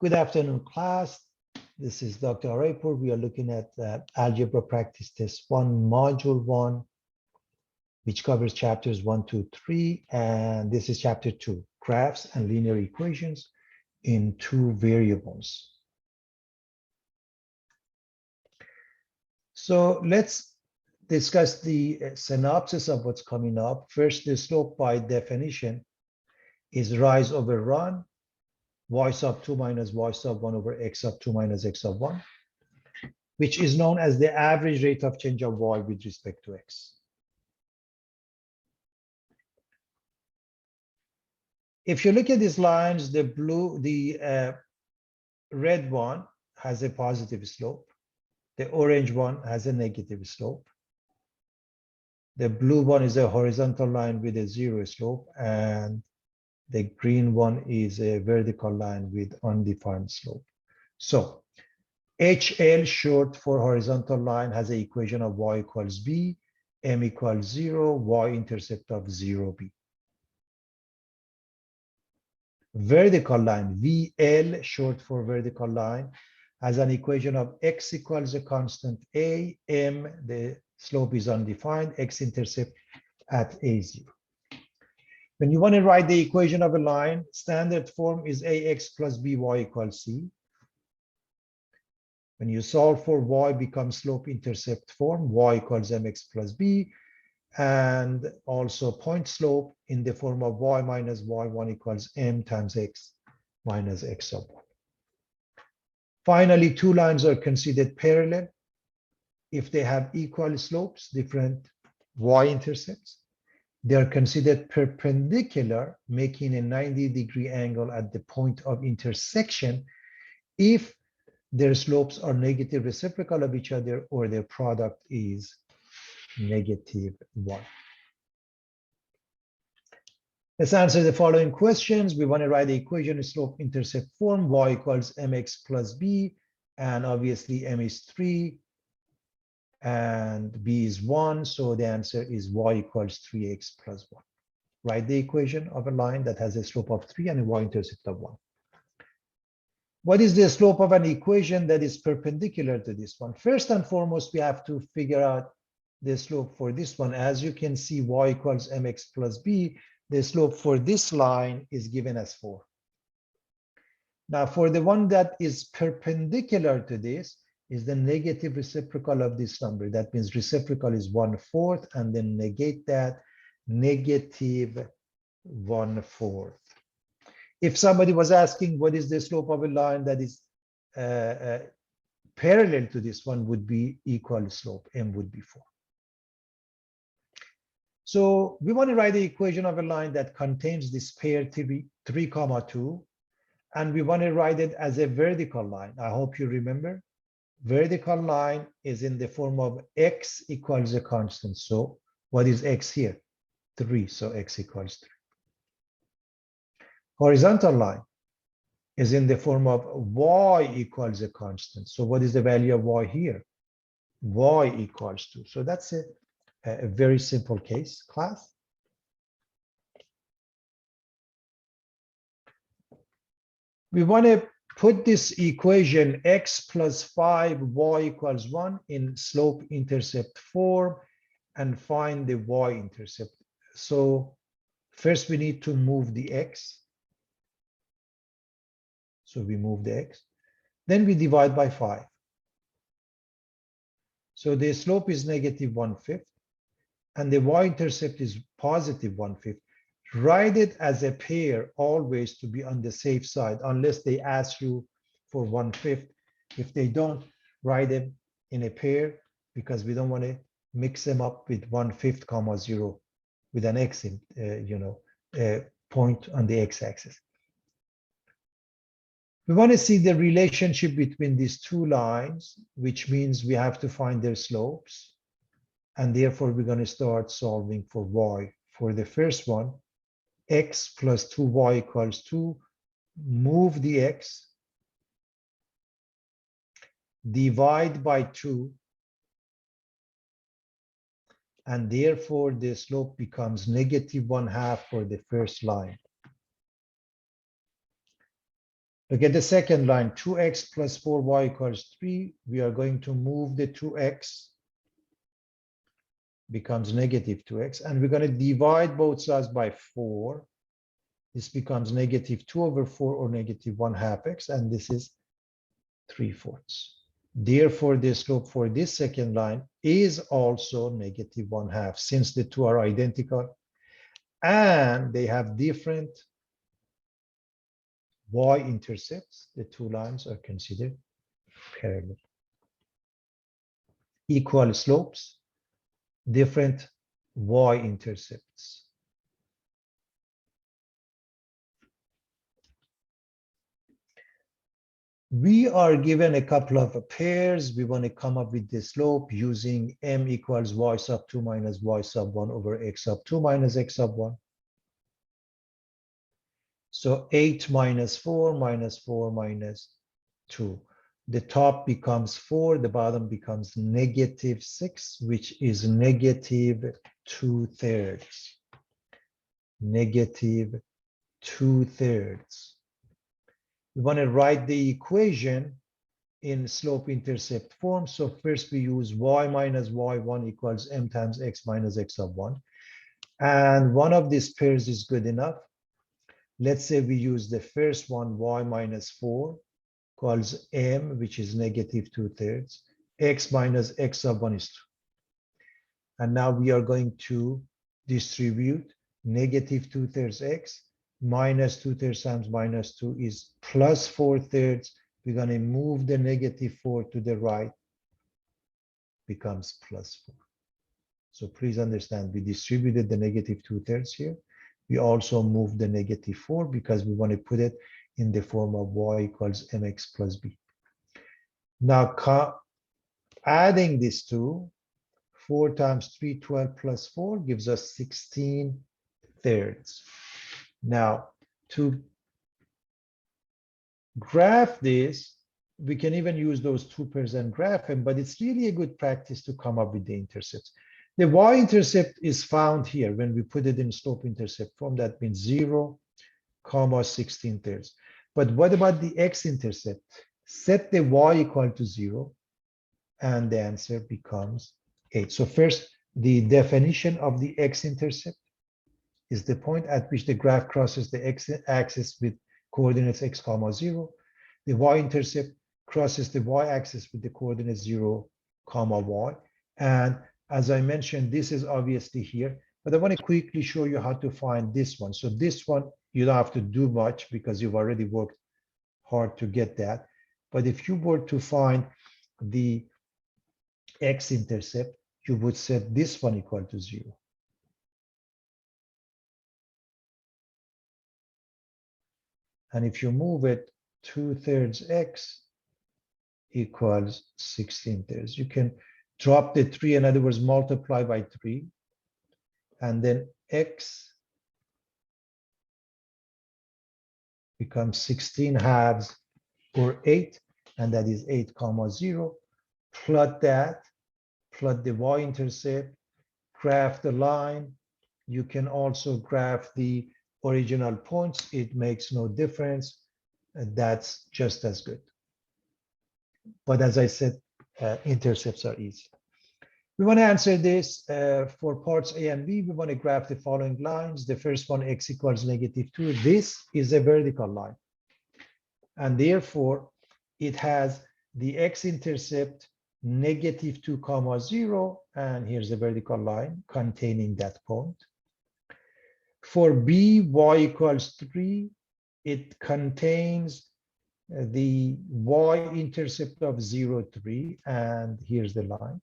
Good afternoon, class. This is Dr. Araipur. We are looking at Algebra Practice Test 1, Module 1, which covers chapters 1, 2, 3, and this is chapter 2, Graphs and Linear Equations in Two Variables. So let's discuss the synopsis of what's coming up. First, the slope by definition is rise over run, y sub 2 minus y sub 1 over x sub 2 minus x sub 1, which is known as the average rate of change of y with respect to x. If you look at these lines, the red one has a positive slope. The orange one has a negative slope. The blue one is a horizontal line with a zero slope, and the green one is a vertical line with undefined slope. So HL, short for horizontal line, has an equation of y equals b, m equals 0, y-intercept of 0b. Vertical line, VL, short for vertical line, has an equation of x equals a constant a, m, the slope is undefined, x-intercept at a0. When you want to write the equation of a line, standard form is ax plus by equals c. When you solve for y, becomes slope-intercept form, y equals mx plus b, and also point slope in the form of y minus y1 equals m times x minus x sub 1. Finally, two lines are considered parallel if they have equal slopes, different y-intercepts. They are considered perpendicular, making a 90-degree angle at the point of intersection if their slopes are negative reciprocal of each other or their product is -1. Let's answer the following questions. We want to write the equation in slope-intercept form, y equals mx plus b, and obviously m is 3 and b is 1, so the answer is y equals 3x plus 1. Write the equation of a line that has a slope of 3 and a y-intercept of 1. What is the slope of an equation that is perpendicular to this one? First and foremost, we have to figure out the slope for this one. As you can see, y equals mx plus b, the slope for this line is given as 4. Now, for the one that is perpendicular to this, is the negative reciprocal of this number. That means reciprocal is 1/4, and then negate that, -1/4. If somebody was asking what is the slope of a line that is parallel to this one, would be equal slope, m would be 4. So we want to write the equation of a line that contains this pair 3, 2, and we want to write it as a vertical line. I hope you remember. Vertical line is in the form of x equals a constant. So what is x here? 3, so x equals 3. Horizontal line is in the form of y equals a constant. So what is the value of y here? Y equals 2. So that's a very simple case, class. We want to put this equation x plus 5 y equals 1 in slope-intercept form and find the y-intercept. So first we need to move the x. So we move the x. Then we divide by 5. So the slope is -1/5 and the y-intercept is +1/5. Write it as a pair always to be on the safe side, unless they ask you for 1/5. If they don't, write them in a pair because we don't want to mix them up with 1/5, 0 with an x in, point on the x-axis. We want to see the relationship between these two lines, which means we have to find their slopes. And therefore, we're going to start solving for y. For the first one, x plus 2y equals 2, move the x, divide by 2, and therefore the slope becomes -1/2 for the first line. Look at the second line, 2x plus 4y equals 3. We are going to move the 2x, becomes negative 2x, and we're going to divide both sides by 4. This becomes negative 2 over 4 or negative 1/2 x, and this is 3/4. Therefore, the slope for this second line is also negative 1/2, since the two are identical and they have different y-intercepts. The two lines are considered parallel. Equal slopes, different y-intercepts. We are given a couple of pairs. We want to come up with the slope using m equals y sub 2 minus y sub 1 over x sub 2 minus x sub 1. So 8 minus 4 minus 4 minus 2. The top becomes 4, the bottom becomes negative 6, which is negative 2/3. Negative 2/3. We want to write the equation in slope-intercept form. So first we use y minus y1 equals m times x minus x sub 1. And one of these pairs is good enough. Let's say we use the first one, y minus 4 equals m, which is negative 2/3. X minus x sub 1 is 2. And now we are going to distribute negative 2/3 x minus 2/3 times minus 2 is plus 4/3. We're going to move the negative 4 to the right, becomes plus 4. So please understand, we distributed the negative 2/3 here. We also move the negative 4 because we want to put it in the form of y equals mx plus b. Now, adding these two, 4 times 3, 12 plus 4 gives us 16/3. Now, to graph this, we can even use those two pairs and graph them, but it's really a good practice to come up with the intercepts. The y-intercept is found here when we put it in slope-intercept form. That means 0, 16/3. But what about the x-intercept? Set the y equal to 0, and the answer becomes 8. So first, the definition of the x-intercept is the point at which the graph crosses the x-axis with coordinates x, 0. The y-intercept crosses the y-axis with the coordinates 0, y. And as I mentioned, this is obviously here, but I want to quickly show you how to find this one. So this one, you don't have to do much because you've already worked hard to get that. But if you were to find the x-intercept, you would set this one equal to 0. And if you move it 2/3 x equals 16/3, you can drop the 3, in other words, multiply by 3, and then x becomes 16/2 or 8, and that is 8, 0. Plot that, plot the y-intercept, graph the line. You can also graph the original points. It makes no difference. That's just as good. But as I said, intercepts are easy. We want to answer this for parts A and B. We want to graph the following lines. The first one, x equals -2. This is a vertical line. And therefore, it has the x-intercept -2, 0. And here's a vertical line containing that point. For B, y equals 3. It contains the y-intercept of 0, 3. And here's the line.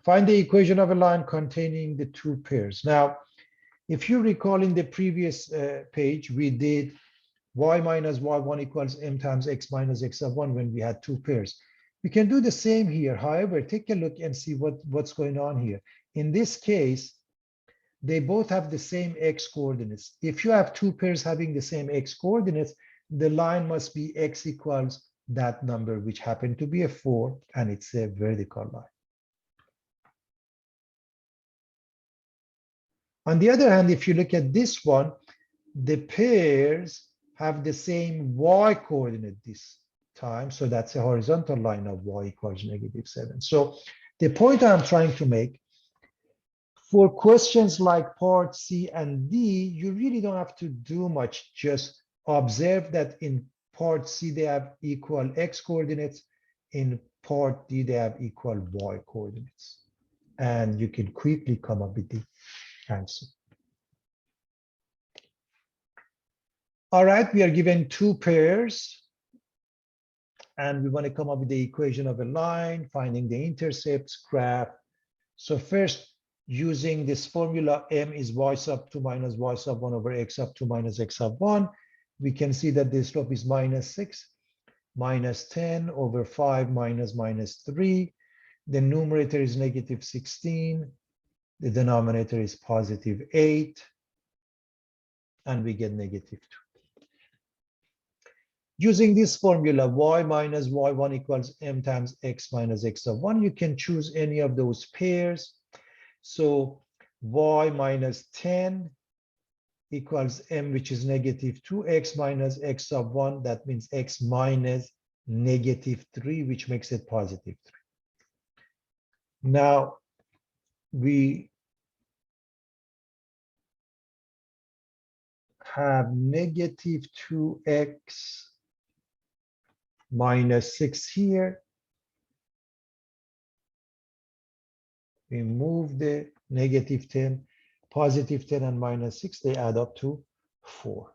Find the equation of a line containing the two pairs. Now, if you recall in the previous page, we did y minus y1 equals m times x minus x sub 1 when we had two pairs. We can do the same here. However, take a look and see what's going on here. In this case, they both have the same x coordinates. If you have two pairs having the same x coordinates, the line must be x equals that number, which happened to be a 4, and it's a vertical line. On the other hand, if you look at this one, the pairs have the same y coordinate this time. So that's a horizontal line of y equals -7. So the point I'm trying to make, for questions like part C and D, you really don't have to do much. Just observe that in part C, they have equal x coordinates. In part D, they have equal y coordinates. And you can quickly come up with the answer. All right, we are given two pairs. And we want to come up with the equation of a line, finding the intercepts, graph. So first, using this formula, m is y sub 2 minus y sub 1 over x sub 2 minus x sub 1, we can see that the slope is -6, -10 over 5 minus -3. The numerator is -16. The denominator is +8. And we get -2. Using this formula, y minus y1 equals m times x minus x sub 1, you can choose any of those pairs. So y minus 10 equals m, which is -2, x minus x sub 1, that means x minus -3, which makes it +3. Now, we have -2x minus 6 here. We move the -10, +10 and -6, they add up to 4.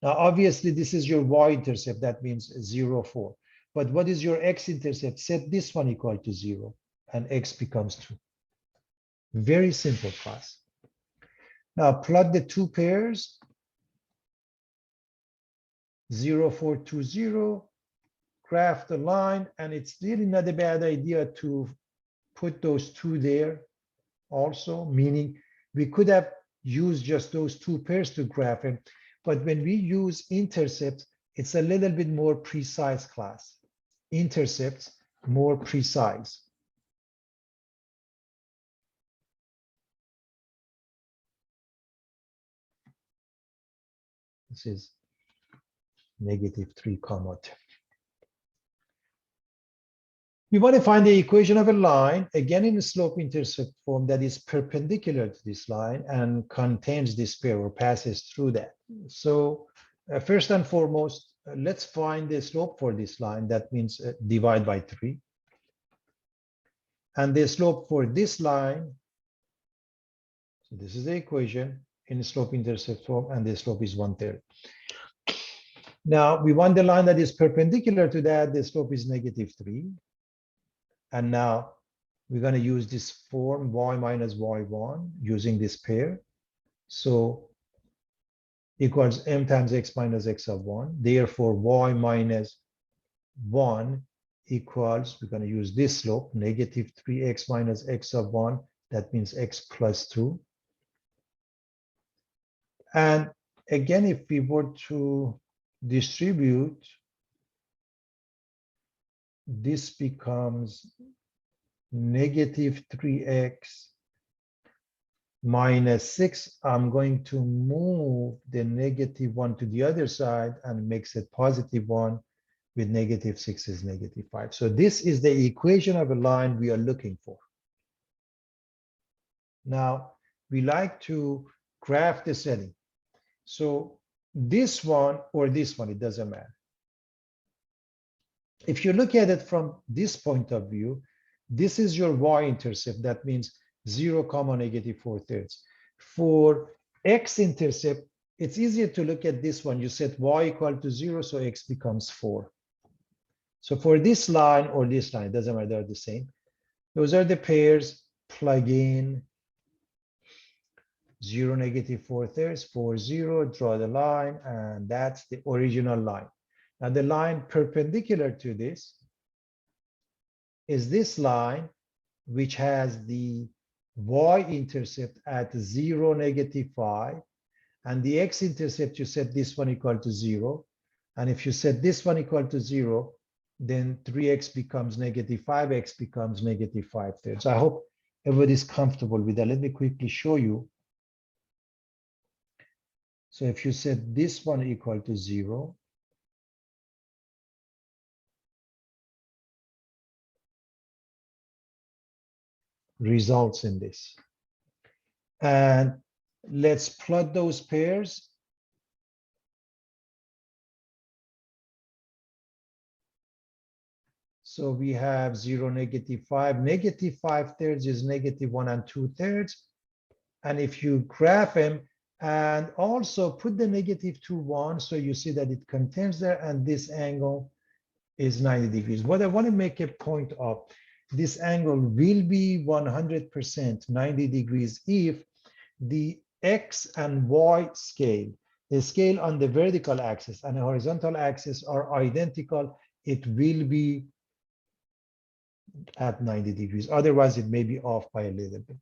Now, obviously, this is your y-intercept. That means 0, 4. But what is your x-intercept? Set this one equal to 0, and x becomes 2. Very simple, class. Now, plot the two pairs, 0, 4, 2, 0. Graph the line, and it's really not a bad idea to put those two there also, meaning we could have used just those two pairs to graph it, but when we use intercepts, it's a little bit more precise, class. Intercepts, more precise. This is -3, 10. We want to find the equation of a line, again in the slope-intercept form, that is perpendicular to this line and contains this pair or passes through that. So first and foremost, let's find the slope for this line. That means divide by 3. And the slope for this line, so this is the equation in the slope-intercept form, and the slope is 1/3. Now, we want the line that is perpendicular to that. The slope is -3. And now we're going to use this form, y minus y1, using this pair. So equals m times x minus x sub 1. Therefore, y minus 1 equals, we're going to use this slope, -3x minus x sub 1. That means x plus 2. And again, if we were to distribute, this becomes -3x minus 6. I'm going to move the -1 to the other side and makes it +1, with -6 is -5. So this is the equation of a line we are looking for. Now, we like to graph the setting. So this one or this one, it doesn't matter. If you look at it from this point of view, this is your y-intercept. That means 0, -4/3. For x-intercept, it's easier to look at this one. You set y equal to 0, so x becomes 4. So for this line or this line, it doesn't matter, they're the same. Those are the pairs. Plug in 0, -4/3, 4, 0, draw the line, and that's the original line. Now the line perpendicular to this is this line, which has the y-intercept at 0, -5, and the x-intercept, you set this one equal to 0. And if you set this one equal to 0, then 3x becomes -5, x becomes -5/3. So I hope Everybody's comfortable with that. Let me quickly show you. So if you set this one equal to 0, results in this. And let's plot those pairs. So we have 0, -5. -5/3 is -1 2/3. And if you graph them and also put the -2, 1, so you see that it contains there, and this angle is 90 degrees. What I want to make a point of, this angle will be 100% 90 degrees if the X and Y scale, the scale on the vertical axis and the horizontal axis are identical. It will be at 90 degrees. Otherwise, it may be off by a little bit.